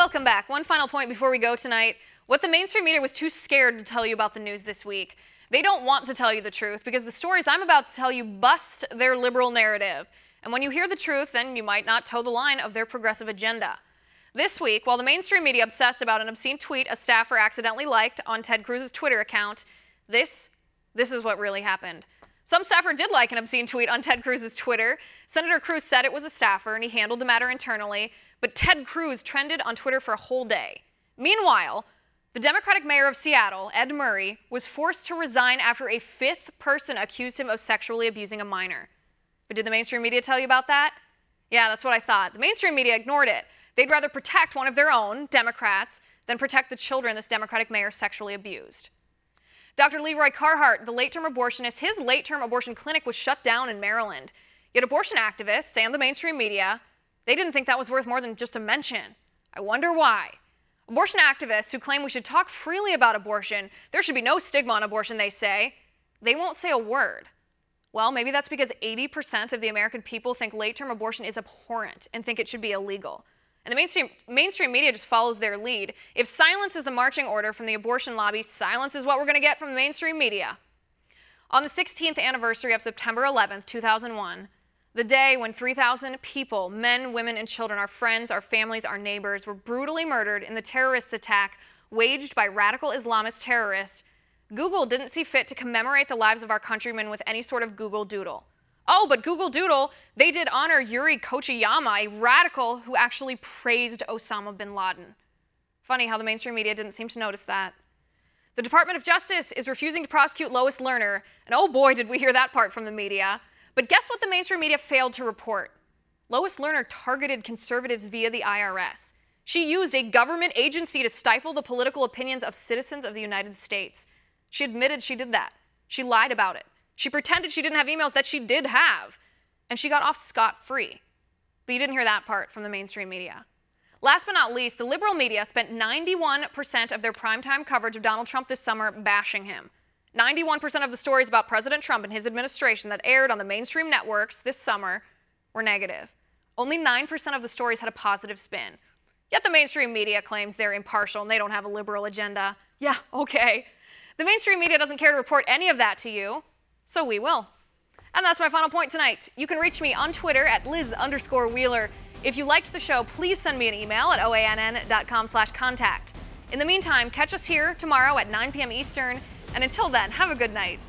Welcome back. One final point before we go tonight. What the mainstream media was too scared to tell you about the news this week. They don't want to tell you the truth because the stories I'm about to tell you bust their liberal narrative. And when you hear the truth, then you might not toe the line of their progressive agenda. This week, while the mainstream media obsessed about an obscene tweet a staffer accidentally liked on Ted Cruz's Twitter account, this is what really happened. Some staffer did like an obscene tweet on Ted Cruz's Twitter. Senator Cruz said it was a staffer and he handled the matter internally, but Ted Cruz trended on Twitter for a whole day. Meanwhile, the Democratic mayor of Seattle, Ed Murray, was forced to resign after a fifth person accused him of sexually abusing a minor. But did the mainstream media tell you about that? Yeah, that's what I thought. The mainstream media ignored it. They'd rather protect one of their own, Democrats, than protect the children this Democratic mayor sexually abused. Dr. Leroy Carhart, the late-term abortionist, his late-term abortion clinic was shut down in Maryland. Yet abortion activists and the mainstream media, they didn't think that was worth more than just a mention. I wonder why. Abortion activists who claim we should talk freely about abortion, there should be no stigma on abortion, they say, they won't say a word. Well, maybe that's because 80% of the American people think late-term abortion is abhorrent and think it should be illegal. And the mainstream media just follows their lead. If silence is the marching order from the abortion lobby, silence is what we're going to get from the mainstream media. On the 16th anniversary of September 11th, 2001, the day when 3,000 people, men, women, and children, our friends, our families, our neighbors, were brutally murdered in the terrorist attack waged by radical Islamist terrorists, Google didn't see fit to commemorate the lives of our countrymen with any sort of Google Doodle. Oh, but Google Doodle, they did honor Yuri Kochiyama, a radical who actually praised Osama bin Laden. Funny how the mainstream media didn't seem to notice that. The Department of Justice is refusing to prosecute LOIS LERNER, and oh boy did we hear that part from the media. But guess what the mainstream media failed to report? LOIS LERNER targeted conservatives via the IRS. She used a government agency to stifle the political opinions of citizens of the United States. She admitted she did that. She lied about it. She pretended she didn't have emails that she did have. And she got off scot-free. But you didn't hear that part from the mainstream media. Last but not least, the liberal media spent 91% of their primetime coverage of Donald Trump this summer bashing him. 91% of the stories about President Trump and his administration that aired on the mainstream networks this summer were negative. Only 9% of the stories had a positive spin. Yet the mainstream media claims they're impartial and they don't have a liberal agenda. Yeah, okay. The mainstream media doesn't care to report any of that to you, so we will. And that's my final point tonight. You can reach me on Twitter at Liz_Wheeler. If you liked the show, please send me an email at oann.com/contact. In the meantime, catch us here tomorrow at 9 p.m. Eastern. And until then, have a good night.